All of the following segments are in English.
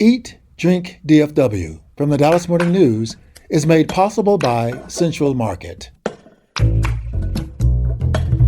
Eat, Drink, DFW from the Dallas Morning News is made possible by Central Market.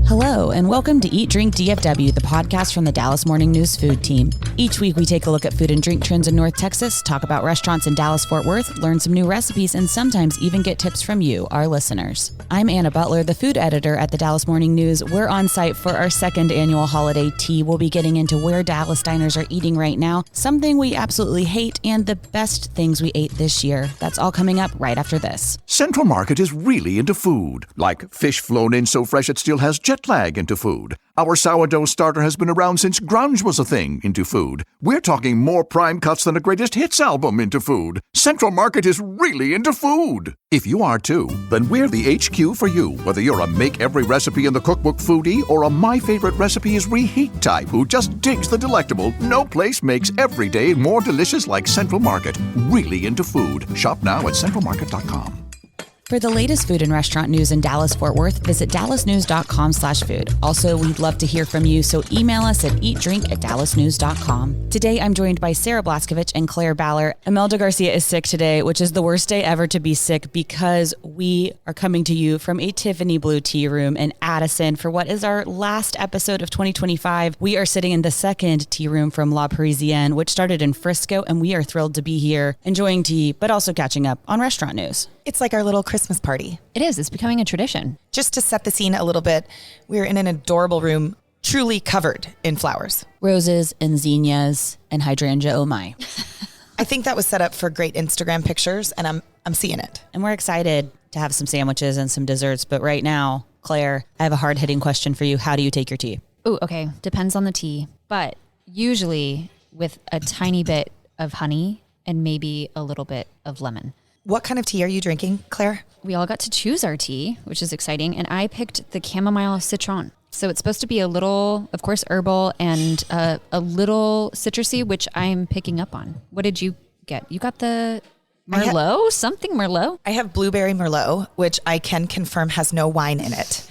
Hello, and welcome to Eat, Drink, DFW, the podcast from the Dallas Morning News food team. Each week, we take a look at food and drink trends in North Texas, talk about restaurants in Dallas-Fort Worth, learn some new recipes, and sometimes even get tips from you, our listeners. I'm Anna Butler, the food editor at the Dallas Morning News. We're on site for our second annual holiday tea. We'll be getting into where Dallas diners are eating right now, something we absolutely hate, and the best things we ate this year. That's all coming up right after this. Central Market is really into food, like fish flown in so fresh it still has jet lag into food. Our sourdough starter has been around since grunge was a thing into food. We're talking more prime cuts than a greatest hits album into food. Central Market is really into food. If you are too, then we're the HQ for you. Whether you're a make every recipe in the cookbook foodie or a my favorite recipe is reheat type who just digs the delectable, no place makes every day more delicious like Central Market. Really into food. Shop now at centralmarket.com. For the latest food and restaurant news in Dallas-Fort Worth, visit dallasnews.com/food. Also, we'd love to hear from you, so email us at eatdrink@dallasnews.com. Today, I'm joined by Sarah Blaskovich and Claire Baller. Imelda Garcia is sick today, which is the worst day ever to be sick because we are coming to you from a Tiffany Blue Tea Room in Addison for what is our last episode of 2025. We are sitting in the second tea room from La Parisienne, which started in Frisco, and we are thrilled to be here, enjoying tea, but also catching up on restaurant news. It's like our little Christmas party. It is. It's becoming a tradition. Just to set the scene a little bit, we're in an adorable room, truly covered in flowers. Roses and zinnias and hydrangea, oh my. I think that was set up for great Instagram pictures, and I'm seeing it. And we're excited to have some sandwiches and some desserts. But right now, Claire, I have a hard-hitting question for you. How do you take your tea? Oh, okay. Depends on the tea. But usually with a tiny bit of honey and maybe a little bit of lemon. What kind of tea are you drinking, Claire? We all got to choose our tea, which is exciting. And I picked the chamomile citron. So it's supposed to be a little, of course, herbal and a little citrusy, which I'm picking up on. What did you get? You got the Merlot? Something Merlot? I have blueberry Merlot, which I can confirm has no wine in it,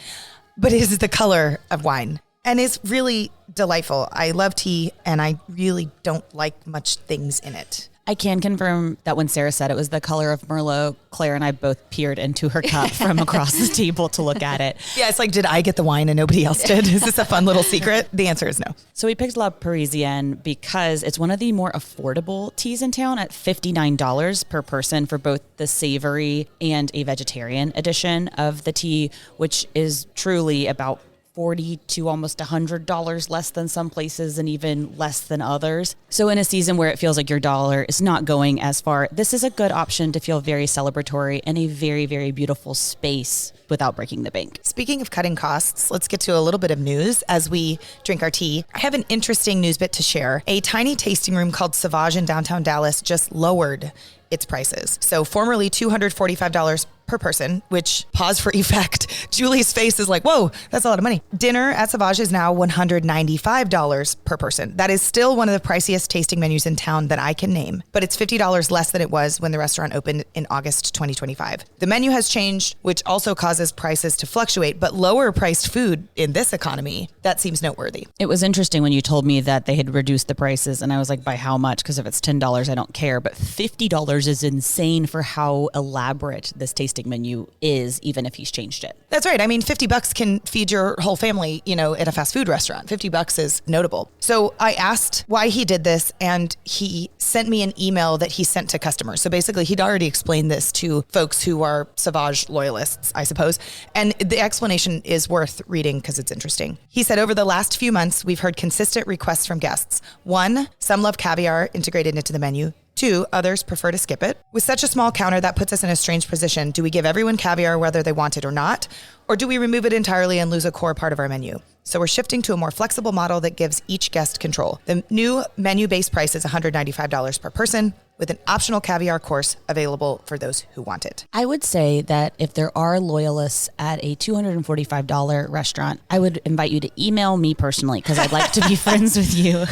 but it is the color of wine and is really delightful. I love tea and I really don't like much things in it. I can confirm that when Sarah said it was the color of Merlot, Claire and I both peered into her cup from across the table to look at it. Yeah, it's like, did I get the wine and nobody else did? Is this a fun little secret? The answer is no. So we picked La Parisienne because it's one of the more affordable teas in town at $59 per person for both the savory and a vegetarian edition of the tea, which is truly about $40 to almost $100 less than some places and even less than others. So in a season where it feels like your dollar is not going as far, this is a good option to feel very celebratory in a very, very beautiful space without breaking the bank. Speaking of cutting costs, let's get to a little bit of news as we drink our tea. I have an interesting news bit to share. A tiny tasting room called Sauvage in downtown Dallas just lowered its prices. So formerly $245 per person, which, pause for effect, Julie's face is like, whoa, that's a lot of money. Dinner at Sauvage is now $195 per person. That is still one of the priciest tasting menus in town that I can name, but it's $50 less than it was when the restaurant opened in August 2025. The menu has changed, which also causes prices to fluctuate, but lower priced food in this economy, that seems noteworthy. It was interesting when you told me that they had reduced the prices, and I was like, by how much? Because if it's $10, I don't care, but $50 is insane for how elaborate this tasting menu is, even if he's changed it. That's right. I mean, $50 can feed your whole family, at a fast food restaurant. $50 is notable. So I asked why he did this, and he sent me an email that he sent to customers. So basically, he'd already explained this to folks who are Sauvage loyalists, I suppose. And the explanation is worth reading because it's interesting. He said, over the last few months, we've heard consistent requests from guests. 1, some love caviar integrated into the menu. 2, others prefer to skip it. With such a small counter, that puts us in a strange position. Do we give everyone caviar whether they want it or not? Or do we remove it entirely and lose a core part of our menu? So we're shifting to a more flexible model that gives each guest control. The new menu-based price is $195 per person, with an optional caviar course available for those who want it. I would say that if there are loyalists at a $245 restaurant, I would invite you to email me personally because I'd like to be friends with you.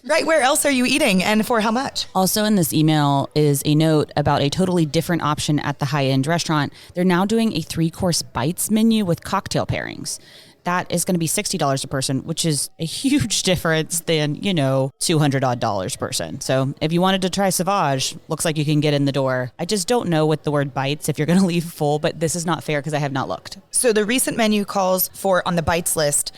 Right. Where else are you eating and for how much? Also in this email is a note about a totally different option at the high-end restaurant. They're now doing a 3-course bites menu with cocktail pairings. that is going to be $60 a person, which is a huge difference than, $200 odd person. So if you wanted to try Sauvage, looks like you can get in the door. I just don't know with the word bites if you're going to leave full, but this is not fair because I have not looked. So the recent menu calls for, on the bites list,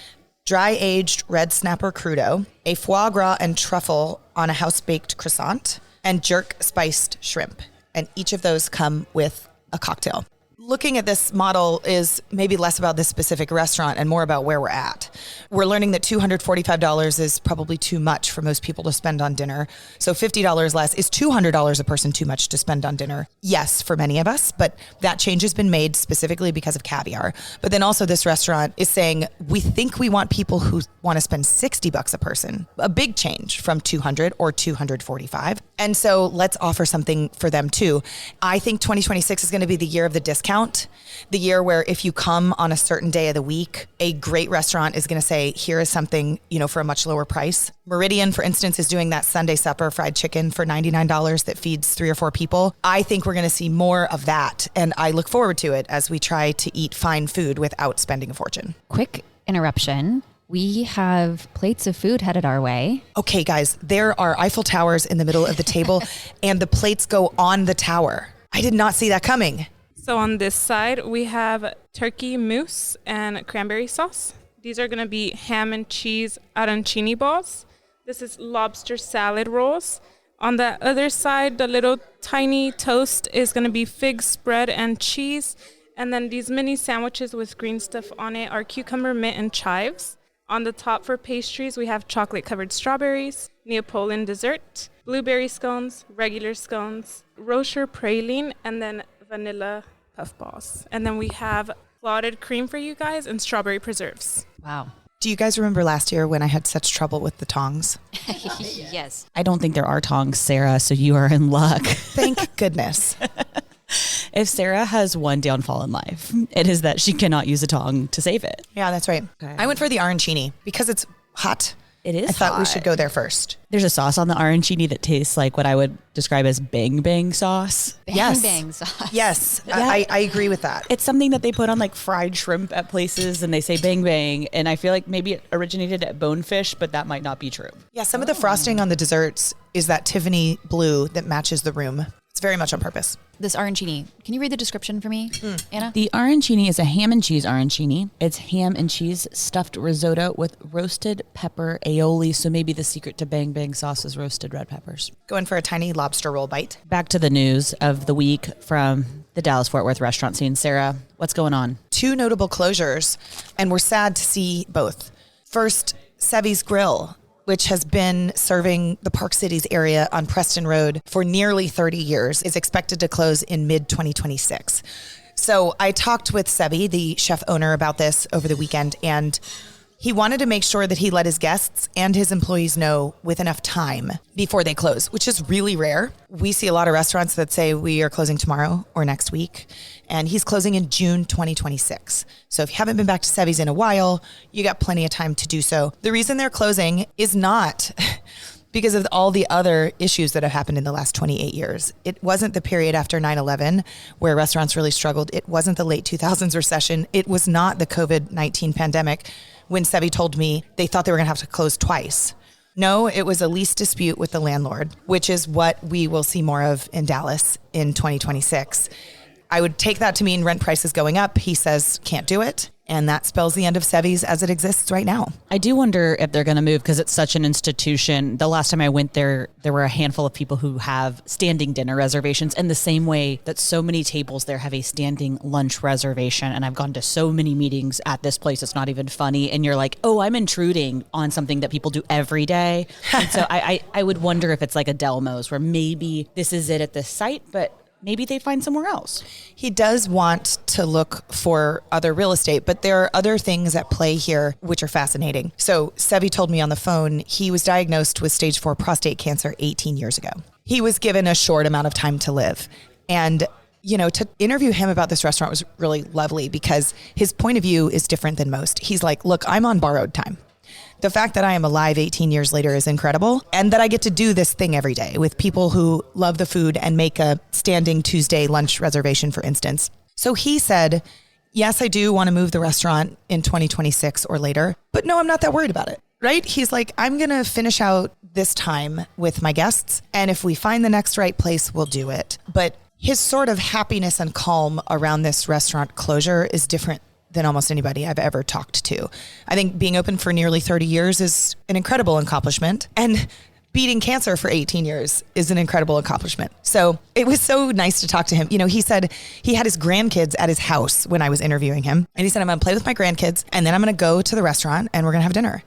dry aged red snapper crudo, a foie gras and truffle on a house baked croissant, and jerk spiced shrimp. And each of those come with a cocktail. Looking at this model is maybe less about this specific restaurant and more about where we're at. We're learning that $245 is probably too much for most people to spend on dinner. So $50 less. Is $200 a person too much to spend on dinner? Yes, for many of us, but that change has been made specifically because of caviar. But then also this restaurant is saying, we think we want people who want to spend $60 a person. A big change from $200 or $245. And so let's offer something for them too. I think 2026 is going to be the year of the discount, the year where if you come on a certain day of the week, a great restaurant is going to say, here is something, for a much lower price. Meridian, for instance, is doing that Sunday supper fried chicken for $99 that feeds 3 or 4 people. I think we're going to see more of that. And I look forward to it as we try to eat fine food without spending a fortune. Quick interruption. We have plates of food headed our way. Okay, guys, there are Eiffel Towers in the middle of the table and the plates go on the tower. I did not see that coming. So on this side, we have turkey mousse and cranberry sauce. These are going to be ham and cheese arancini balls. This is lobster salad rolls. On the other side, the little tiny toast is going to be fig spread and cheese. And then these mini sandwiches with green stuff on it are cucumber, mint, and chives. On the top for pastries, we have chocolate-covered strawberries, Neapolitan dessert, blueberry scones, regular scones, Rocher praline, and then vanilla puff balls. And then we have clotted cream for you guys and strawberry preserves. Wow. Do you guys remember last year when I had such trouble with the tongs? Yes. I don't think there are tongs, Sarah, so you are in luck. Thank goodness. If Sarah has one downfall in life, it is that she cannot use a tong to save it. Yeah, that's right. Okay. I went for the arancini because it's hot. It is I thought we hot. should go there first. There's a sauce on the arancini that tastes like what I would describe as bang bang sauce. Yes. Bang sauce. Yes, Yeah. I agree with that. It's something that they put on like fried shrimp at places and they say bang bang. And I feel like maybe it originated at Bonefish, but that might not be true. Yeah, some of the frosting on the desserts is that Tiffany blue that matches the room. It's very much on purpose. This arancini. Can you read the description for me, Anna? The arancini is a ham and cheese arancini. It's ham and cheese stuffed risotto with roasted pepper aioli. So maybe the secret to bang bang sauce is roasted red peppers. Going for a tiny lobster roll bite. Back to the news of the week from the Dallas-Fort Worth restaurant scene. Sarah, what's going on? 2 notable closures, and we're sad to see both. First, Sevy's Grill, which has been serving the Park Cities area on Preston Road for nearly 30 years, is expected to close in mid-2026. So I talked with Sevy, the chef owner, about this over the weekend, and he wanted to make sure that he let his guests and his employees know with enough time before they close, which is really rare. We see a lot of restaurants that say we are closing tomorrow or next week, and he's closing in June 2026. So if you haven't been back to Sevy's in a while, you got plenty of time to do so. The reason they're closing is not because of all the other issues that have happened in the last 28 years. It wasn't the period after 9/11 where restaurants really struggled. It wasn't the late 2000s recession. It was not the COVID-19 pandemic when Sevy told me they thought they were going to have to close twice. No, it was a lease dispute with the landlord, which is what we will see more of in Dallas in 2026. I would take that to mean rent prices going up. He says can't do it. And that spells the end of Sevy's as it exists right now. I do wonder if they're going to move because it's such an institution. The last time I went there, there were a handful of people who have standing dinner reservations in the same way that so many tables there have a standing lunch reservation. And I've gone to so many meetings at this place. It's not even funny. And you're like, oh, I'm intruding on something that people do every day. And so I would wonder if it's like a Delmo's where maybe this is it at this site, but maybe they find somewhere else. He does want to look for other real estate, but there are other things at play here which are fascinating. So Sevy told me on the phone he was diagnosed with stage 4 prostate cancer 18 years ago. He was given a short amount of time to live. And to interview him about this restaurant was really lovely because his point of view is different than most. He's like, look, I'm on borrowed time. The fact that I am alive 18 years later is incredible, and that I get to do this thing every day with people who love the food and make a standing Tuesday lunch reservation, for instance. So he said, Yes, I do want to move the restaurant in 2026 or later, but no, I'm not that worried about it. Right? He's like, I'm going to finish out this time with my guests. And if we find the next right place, we'll do it. But his sort of happiness and calm around this restaurant closure is different than almost anybody I've ever talked to. I think being open for nearly 30 years is an incredible accomplishment. And beating cancer for 18 years is an incredible accomplishment. So it was so nice to talk to him. You know, he said he had his grandkids at his house when I was interviewing him. And he said, I'm going to play with my grandkids and then I'm going to go to the restaurant and we're going to have dinner.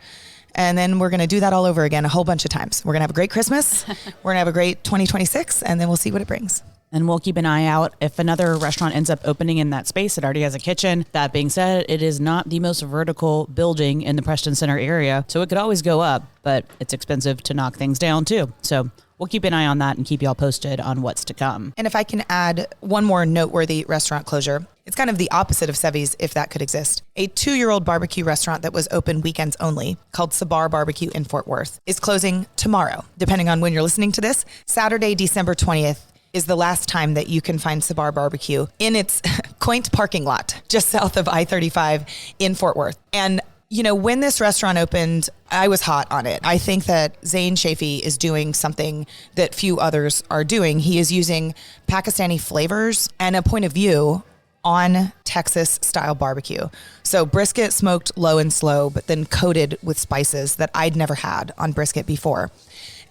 And then we're going to do that all over again a whole bunch of times. We're going to have a great Christmas. We're going to have a great 2026 and then we'll see what it brings. And we'll keep an eye out if another restaurant ends up opening in that space. It already has a kitchen. That being said, it is not the most vertical building in the Preston Center area. So it could always go up, but it's expensive to knock things down too. So we'll keep an eye on that and keep y'all posted on what's to come. And if I can add one more noteworthy restaurant closure, it's kind of the opposite of Sevi's, if that could exist. A 2-year-old barbecue restaurant that was open weekends only, called Sabar Barbecue in Fort Worth, is closing tomorrow. Depending on when you're listening to this, Saturday, December 20th, is the last time that you can find Sabar Barbecue in its quaint parking lot just south of I-35 in Fort Worth. And, you know, when this restaurant opened, I was hot on it. I think that Zane Shafee is doing something that few others are doing. He is using Pakistani flavors and a point of view on Texas style barbecue. So brisket smoked low and slow, but then coated with spices that I'd never had on brisket before.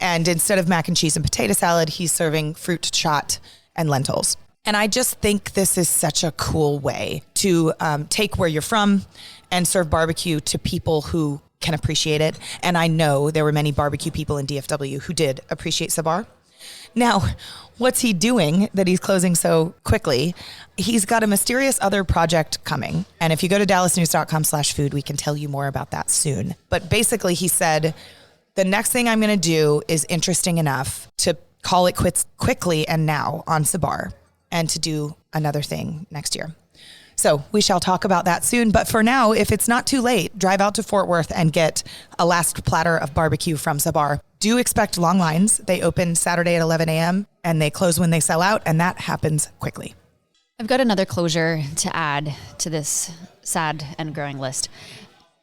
And instead of mac and cheese and potato salad, he's serving fruit shot and lentils. And I just think this is such a cool way to take where you're from and serve barbecue to people who can appreciate it. And I know there were many barbecue people in DFW who did appreciate Sabar. Now, what's he doing that he's closing so quickly? He's got a mysterious other project coming. And if you go to dallasnews.com/food, we can tell you more about that soon. But basically, he said, the next thing I'm going to do is interesting enough to call it quits quickly and now on Sabar and to do another thing next year. So we shall talk about that soon. But for now, if it's not too late, drive out to Fort Worth and get a last platter of barbecue from Sabar. Do expect long lines. They open Saturday at 11 a.m. and they close when they sell out. And that happens quickly. I've got another closure to add to this sad and growing list.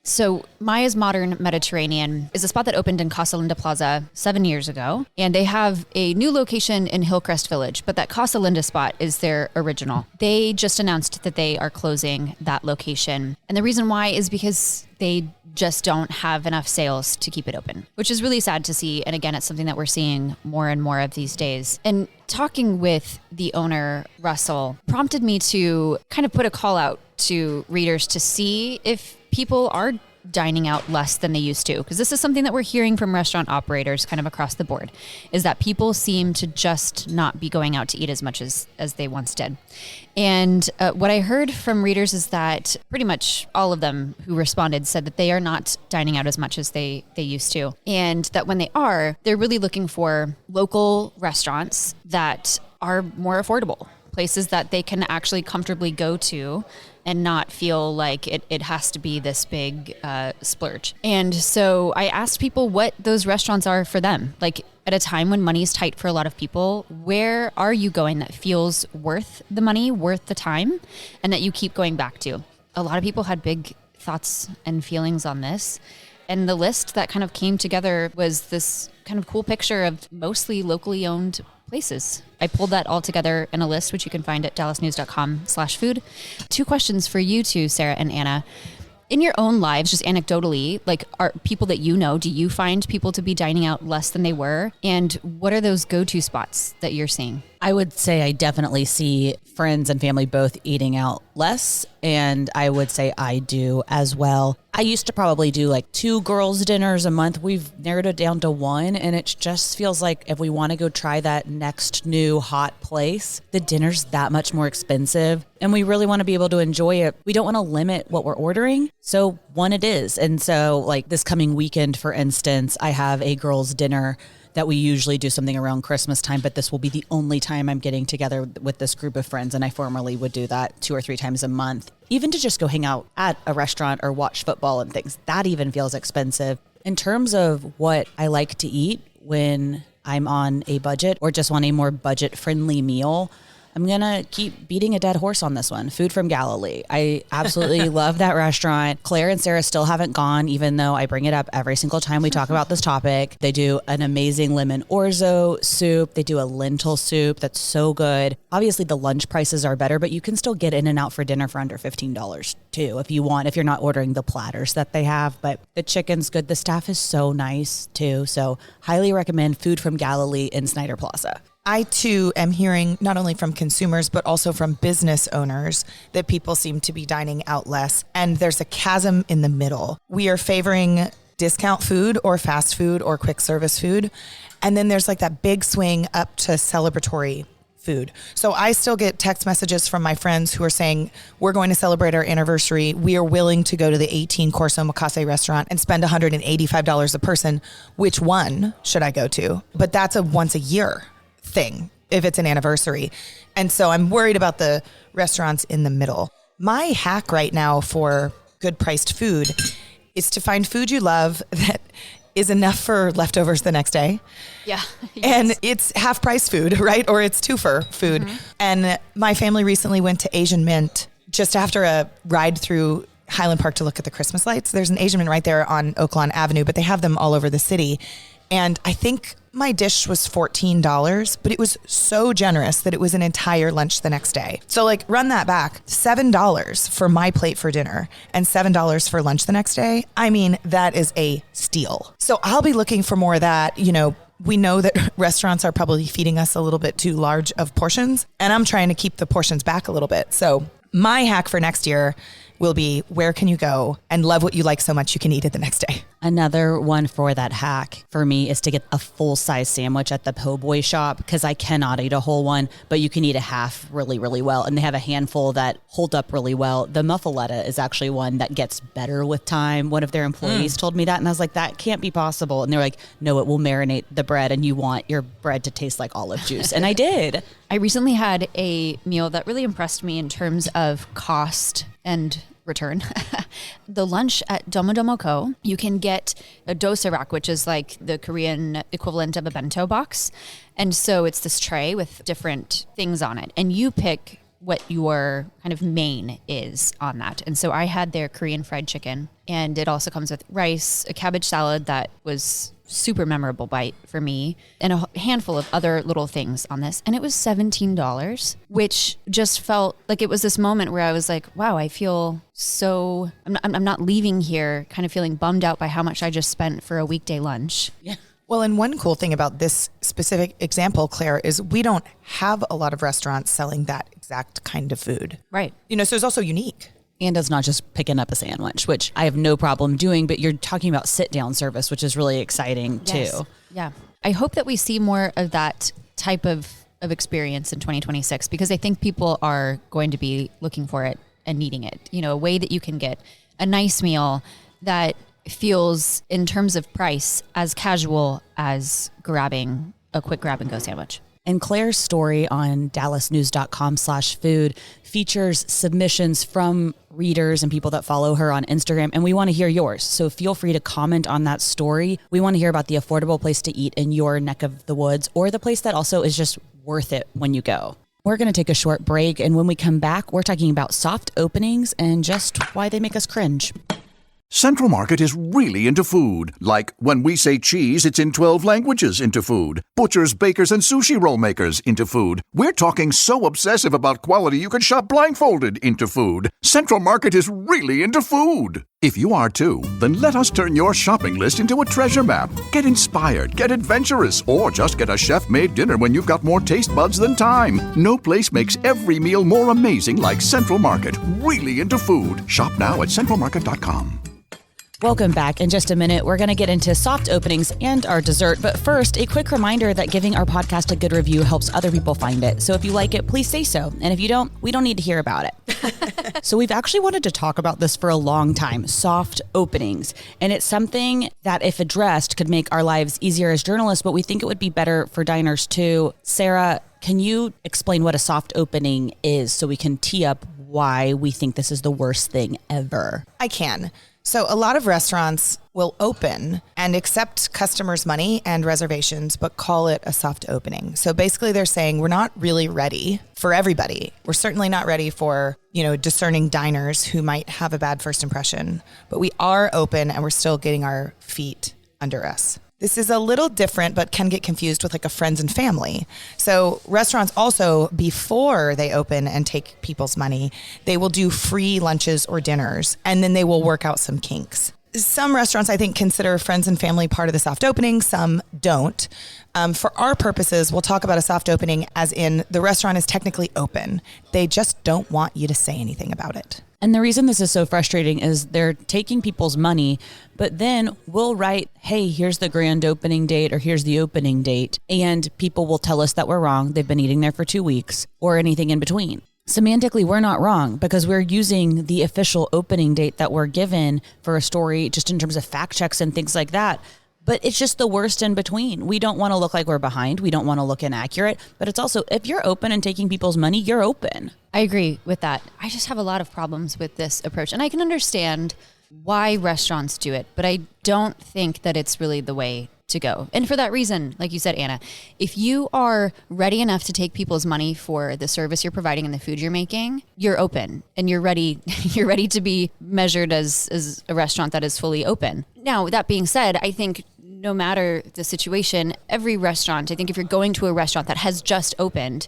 So Maya's Modern Mediterranean is a spot that opened in Casa Linda Plaza 7 years ago. And they have a new location in Hillcrest Village, but that Casa Linda spot is their original. They just announced that they are closing that location. And the reason why is because they just don't have enough sales to keep it open, which is really sad to see. And again, it's something that we're seeing more and more of these days. And talking with the owner, Russell, prompted me to kind of put a call out to readers to see if people are dining out less than they used to, because this is something that we're hearing from restaurant operators kind of across the board, is that people seem to just not be going out to eat as much as they once did. And what I heard from readers is that pretty much all of them who responded said that they are not dining out as much as they used to. And that when they are, they're really looking for local restaurants that are more affordable, places that they can actually comfortably go to and not feel like it has to be this big splurge. And so I asked people what those restaurants are for them. Like at a time when money is tight for a lot of people, where are you going that feels worth the money, worth the time, and that you keep going back to? A lot of people had big thoughts and feelings on this. And the list that kind of came together was this kind of cool picture of mostly locally owned places. I pulled that all together in a list, which you can find at dallasnews.com/food. 2 questions for you two, Sarah and Anna. In your own lives, just anecdotally, like, are people that you know, do you find people to be dining out less than they were? And what are those go-to spots that you're seeing? I would say I definitely see friends and family both eating out less, and I would say I do as well. I used to probably do like 2 girls' dinners a month. We've narrowed it down to 1, and it just feels like if we want to go try that next new hot place, the dinner's that much more expensive, and we really want to be able to enjoy it. We don't want to limit what we're ordering, so 1 it is. And so like this coming weekend, for instance, I have a girls' dinner that we usually do something around Christmas time, but this will be the only time I'm getting together with this group of friends. And I formerly would do that 2 or 3 times a month. Even to just go hang out at a restaurant or watch football and things, that even feels expensive. In terms of what I like to eat when I'm on a budget or just want a more budget friendly meal, I'm going to keep beating a dead horse on this one. Food from Galilee. I absolutely love that restaurant. Claire and Sarah still haven't gone, even though I bring it up every single time we talk about this topic. They do an amazing lemon orzo soup. They do a lentil soup that's so good. Obviously, the lunch prices are better, but you can still get in and out for dinner for under $15 too, if you want, if you're not ordering the platters that they have. But the chicken's good. The staff is so nice too. So highly recommend Food from Galilee in Snyder Plaza. I too am hearing not only from consumers, but also from business owners that people seem to be dining out less. And there's a chasm in the middle. We are favoring discount food or fast food or quick service food. And then there's like that big swing up to celebratory food. So I still get text messages from my friends who are saying, we're going to celebrate our anniversary. We are willing to go to the 18-course omakase restaurant and spend $185 a person. Which one should I go to? But that's a once a year thing if it's an anniversary. And so I'm worried about the restaurants in the middle. My hack right now for good priced food is to find food you love that is enough for leftovers the next day. Yeah. And it's half price food, right? Or it's two-for food. Mm-hmm. And my family recently went to Asian Mint just after a ride through Highland Park to look at the Christmas lights. There's an Asian Mint right there on Oak Lawn Avenue, but they have them all over the city. And I think my dish was $14, but it was so generous that it was an entire lunch the next day. So like run that back, $7 for my plate for dinner and $7 for lunch the next day. I mean, that is a steal. So I'll be looking for more of that. You know, we know that restaurants are probably feeding us a little bit too large of portions, and I'm trying to keep the portions back a little bit. So my hack for next year will be, where can you go and love what you like so much you can eat it the next day? Another one for that hack for me is to get a full-size sandwich at the po' boy shop, because I cannot eat a whole one, but you can eat a half really, really well. And they have a handful that hold up really well. The muffaletta is actually one that gets better with time. One of their employees told me that, and I was like, that can't be possible. And they're like, no, it will marinate the bread, and you want your bread to taste like olive juice. And I did. I recently had a meal that really impressed me in terms of cost and return. The lunch at Domo Domo Ko, you can get a dosarak, which is like the Korean equivalent of a bento box. And so it's this tray with different things on it. And you pick what your kind of main is on that. And so I had their Korean fried chicken, and it also comes with rice, a cabbage salad that was super memorable bite for me, and a handful of other little things on this. And it was $17, which just felt like it was this moment where I was like, wow, I feel so, I'm not leaving here kind of feeling bummed out by how much I just spent for a weekday lunch. Yeah. Well, and one cool thing about this specific example, Claire, is we don't have a lot of restaurants selling that exact kind of food. Right. You know, so it's also unique. And it's not just picking up a sandwich, which I have no problem doing, but you're talking about sit-down service, which is really exciting too. Yeah. I hope that we see more of that type of experience in 2026, because I think people are going to be looking for it and needing it. You know, a way that you can get a nice meal that feels, in terms of price, as casual as grabbing a quick grab and go sandwich. And Claire's story on dallasnews.com/food features submissions from readers and people that follow her on Instagram. And we want to hear yours. So feel free to comment on that story. We want to hear about the affordable place to eat in your neck of the woods, or the place that also is just worth it when you go. We're going to take a short break. And when we come back, we're talking about soft openings and just why they make us cringe. Central Market is really into food. Like when we say cheese, it's in 12 languages into food. Butchers, bakers, and sushi roll makers into food. We're talking so obsessive about quality you can shop blindfolded into food. Central Market is really into food. If you are too, then let us turn your shopping list into a treasure map. Get inspired, get adventurous, or just get a chef-made dinner when you've got more taste buds than time. No place makes every meal more amazing like Central Market. Really into food. Shop now at centralmarket.com. Welcome back. In just a minute, we're going to get into soft openings and our dessert. But first, a quick reminder that giving our podcast a good review helps other people find it. So if you like it, please say so. And if you don't, we don't need to hear about it. So we've actually wanted to talk about this for a long time, soft openings. And it's something that, if addressed, could make our lives easier as journalists, but we think it would be better for diners too. Sarah, can you explain what a soft opening is so we can tee up why we think this is the worst thing ever? I can. So a lot of restaurants will open and accept customers' money and reservations, but call it a soft opening. So basically they're saying we're not really ready for everybody. We're certainly not ready for, discerning diners who might have a bad first impression, but we are open and we're still getting our feet under us. This is a little different, but can get confused with like a friends and family. So restaurants also, before they open and take people's money, they will do free lunches or dinners, and then they will work out some kinks. Some restaurants, I think, consider friends and family part of the soft opening. Some don't. For our purposes, we'll talk about a soft opening as in the restaurant is technically open. They just don't want you to say anything about it. And the reason this is so frustrating is they're taking people's money, but then we'll write, hey, here's the grand opening date or here's the opening date. And people will tell us that we're wrong. They've been eating there for 2 weeks or anything in between. Semantically, we're not wrong because we're using the official opening date that we're given for a story just in terms of fact checks and things like that. But it's just the worst in between. We don't want to look like we're behind. We don't want to look inaccurate. But it's also, if you're open and taking people's money, you're open. I agree with that. I just have a lot of problems with this approach. And I can understand why restaurants do it, but I don't think that it's really the way to go. And for that reason, like you said, Anna, if you are ready enough to take people's money for the service you're providing and the food you're making, you're open and you're ready to be measured as a restaurant that is fully open. Now, that being said, I think no matter the situation, every restaurant, I think if you're going to a restaurant that has just opened,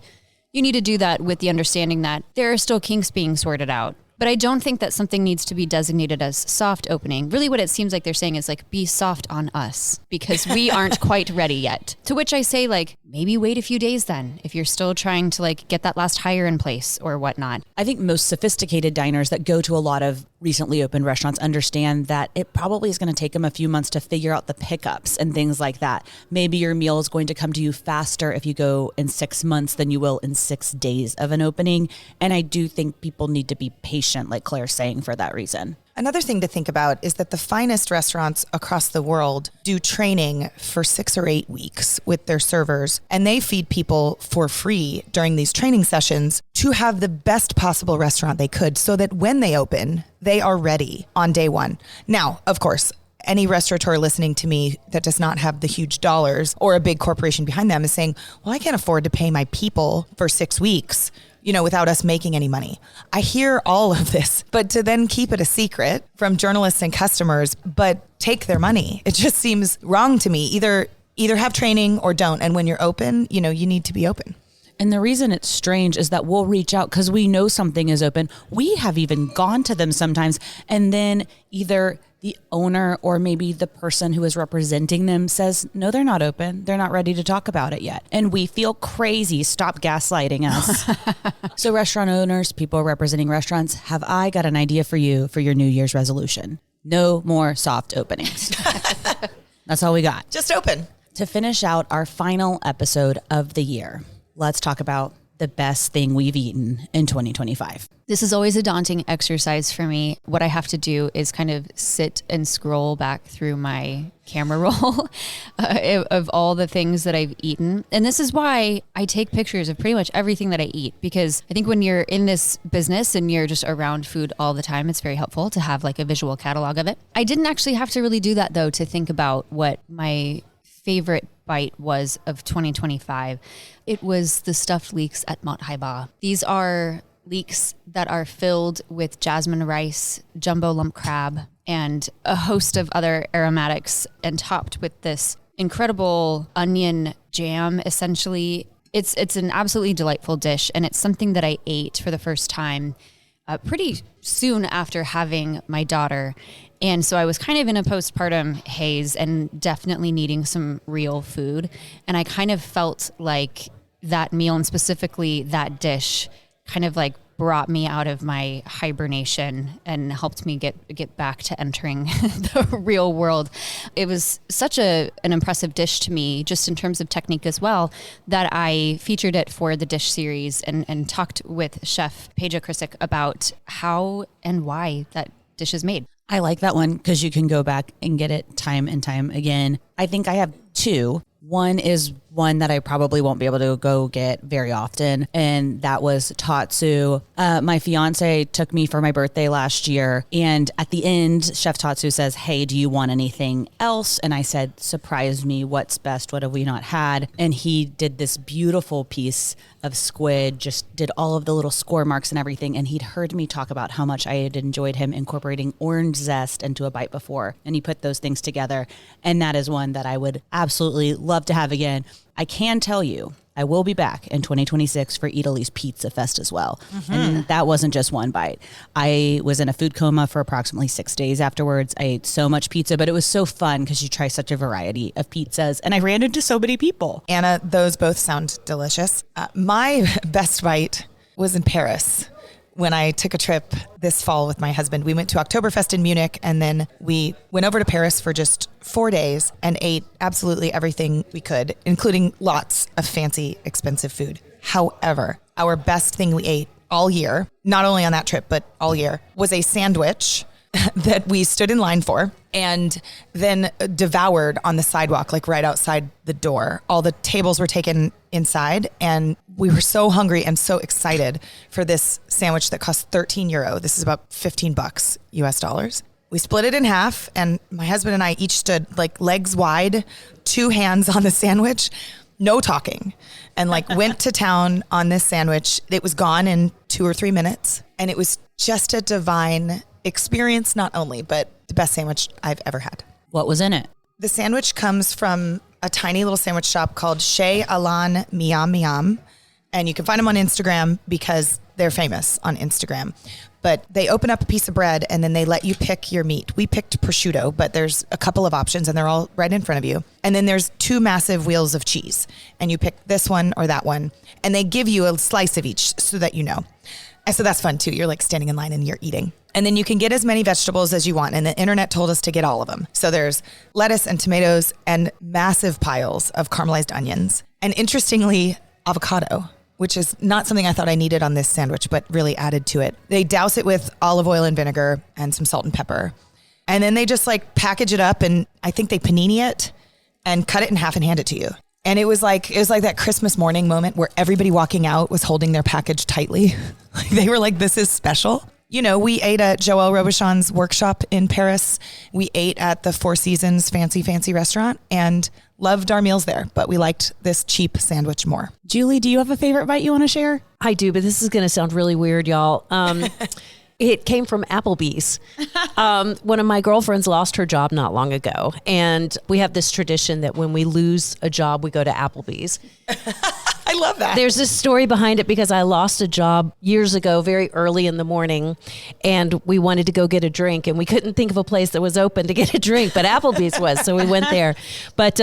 you need to do that with the understanding that there are still kinks being sorted out. But I don't think that something needs to be designated as soft opening. Really what it seems like they're saying is like, be soft on us because we aren't quite ready yet. To which I say like, maybe wait a few days then if you're still trying to like get that last hire in place or whatnot. I think most sophisticated diners that go to a lot of recently opened restaurants understand that it probably is going to take them a few months to figure out the pickups and things like that. Maybe your meal is going to come to you faster if you go in 6 months than you will in 6 days of an opening. And I do think people need to be patient, like Claire's saying, for that reason. Another thing to think about is that the finest restaurants across the world do training for 6 or 8 weeks with their servers, and they feed people for free during these training sessions to have the best possible restaurant they could so that when they open, they are ready on day one. Now, of course, any restaurateur listening to me that does not have the huge dollars or a big corporation behind them is saying, well, I can't afford to pay my people for 6 weeks, without us making any money. I hear all of this, but to then keep it a secret from journalists and customers, but take their money, it just seems wrong to me. Either have training or don't. And when you're open, you need to be open. And the reason it's strange is that we'll reach out because we know something is open. We have even gone to them sometimes, and then either the owner or maybe the person who is representing them says, no, they're not open. They're not ready to talk about it yet. And we feel crazy. Stop gaslighting us. So restaurant owners, people representing restaurants, have I got an idea for you for your New Year's resolution? No more soft openings. That's all we got. Just open. To finish out our final episode of the year, let's talk about the best thing we've eaten in 2025. This is always a daunting exercise for me. What I have to do is kind of sit and scroll back through my camera roll of all the things that I've eaten. And this is why I take pictures of pretty much everything that I eat, because I think when you're in this business and you're just around food all the time, it's very helpful to have like a visual catalog of it. I didn't actually have to really do that though, to think about what my favorite bite was of 2025. It was the stuffed leeks at Mott Hai Ba. These are leeks that are filled with jasmine rice, jumbo lump crab, and a host of other aromatics, and topped with this incredible onion jam, essentially. It's an absolutely delightful dish, and it's something that I ate for the first time pretty soon after having my daughter. And so I was kind of in a postpartum haze and definitely needing some real food. And I kind of felt like that meal, and specifically that dish, kind of like brought me out of my hibernation and helped me get back to entering the real world. It was such an impressive dish to me, just in terms of technique as well, that I featured it for the dish series and talked with Chef Peja Krisick about how and why that dish is made. I like that one because you can go back and get it time and time again. I think I have two. One is one that I probably won't be able to go get very often, and that was Tatsu. My fiance took me for my birthday last year, and at the end, Chef Tatsu says, "Hey, do you want anything else?" And I said, "Surprise me, what's best? What have we not had?" And he did this beautiful piece of squid, just did all of the little score marks and everything, and he'd heard me talk about how much I had enjoyed him incorporating orange zest into a bite before, and he put those things together, and that is one that I would absolutely love to have again. I can tell you, I will be back in 2026 for Italy's Pizza Fest as well. And that wasn't just one bite. I was in a food coma for approximately 6 days afterwards. I ate so much pizza, but it was so fun because you try such a variety of pizzas, and I ran into so many people. Anna, those both sound delicious. My best bite was in Paris. When I took a trip this fall with my husband, we went to Oktoberfest in Munich, and then we went over to Paris for just 4 days and ate absolutely everything we could, including lots of fancy, expensive food. However, our best thing we ate all year, not only on that trip, but all year, was a sandwich that we stood in line for and then devoured on the sidewalk, like right outside the door. All the tables were taken inside, and we were so hungry and so excited for this sandwich that cost 13 euro. This is about $15 US dollars. We split it in half, and my husband and I each stood like legs wide, 2 hands on the sandwich, no talking, and like went to town on this sandwich. It was gone in 2 or 3 minutes, and it was just a divine experience, not only, but the best sandwich I've ever had. What was in it? The sandwich comes from a tiny little sandwich shop called Chez Alan Miam Miam. And you can find them on Instagram because they're famous on Instagram. But they open up a piece of bread and then they let you pick your meat. We picked prosciutto, but there's a couple of options and they're all right in front of you. And then there's 2 massive wheels of cheese. And you pick this one or that one. And they give you a slice of each so that you know. And so that's fun too. You're like standing in line and you're eating. And then you can get as many vegetables as you want. And the internet told us to get all of them. So there's lettuce and tomatoes and massive piles of caramelized onions. And interestingly, avocado, which is not something I thought I needed on this sandwich, but really added to it. They douse it with olive oil and vinegar and some salt and pepper. And then they just like package it up, and I think they panini it and cut it in half and hand it to you. And it was like that Christmas morning moment where everybody walking out was holding their package tightly. Like they were like, this is special. You know, we ate at Joël Robuchon's workshop in Paris. We ate at the Four Seasons fancy restaurant and loved our meals there, but we liked this cheap sandwich more. Julie, do you have a favorite bite you want to share? I do, but this is going to sound really weird, y'all. It came from Applebee's. One of my girlfriends lost her job not long ago. And we have this tradition that when we lose a job, we go to Applebee's. I love that. There's this story behind it because I lost a job years ago, very early in the morning, and we wanted to go get a drink, and we couldn't think of a place that was open to get a drink, but Applebee's was, so we went there. But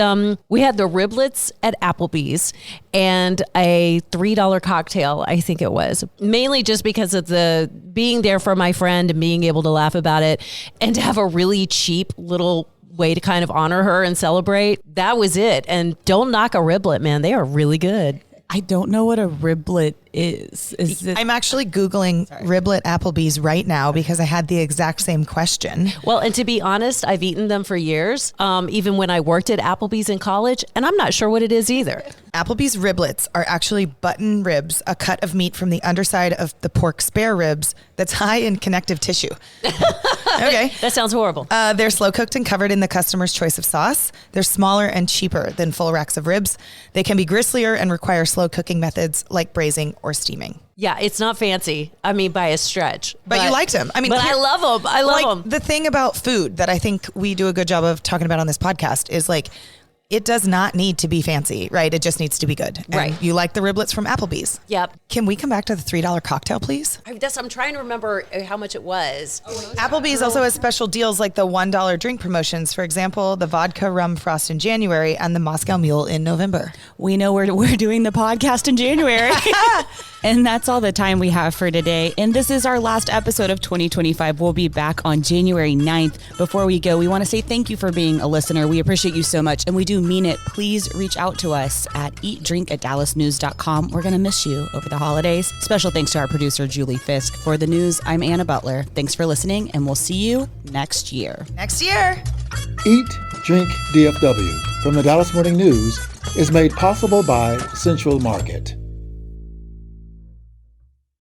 we had the riblets at Applebee's and a $3 cocktail, I think it was, mainly just because of the being there for my friend and being able to laugh about it and to have a really cheap little way to kind of honor her and celebrate. That was it. And don't knock a riblet, man. They are really good. I don't know what a riblet is. I'm actually Googling riblet Applebee's right now because I had the exact same question. Well, and to be honest, I've eaten them for years, even when I worked at Applebee's in college, and I'm not sure what it is either. Applebee's riblets are actually button ribs, a cut of meat from the underside of the pork spare ribs that's high in connective tissue. Okay. That sounds horrible. They're slow cooked and covered in the customer's choice of sauce. They're smaller and cheaper than full racks of ribs. They can be gristlier and require slow cooking methods like braising or steaming. Yeah, it's not fancy. I mean, by a stretch. But you liked them. I mean, but I love them. I love them. The thing about food that I think we do a good job of talking about on this podcast is like, it does not need to be fancy, right? It just needs to be good. And right. You like the riblets from Applebee's. Yep. Can we come back to the $3 cocktail, please? I'm trying to remember how much it was. Applebee's also has special deals like the $1 drink promotions. For example, the vodka rum frost in January and the Moscow Mule in November. We know we're doing the podcast in January. And that's all the time we have for today. And this is our last episode of 2025. We'll be back on January 9th. Before we go, we want to say thank you for being a listener. We appreciate you so much. And we do mean it. Please reach out to us at eatdrink@dallasnews.com. We're going to miss you over the holidays. Special thanks to our producer, Julie Fisk. For the news, I'm Anna Butler. Thanks for listening, and we'll see you next year. Next year. Eat, Drink, DFW from the Dallas Morning News is made possible by Central Market.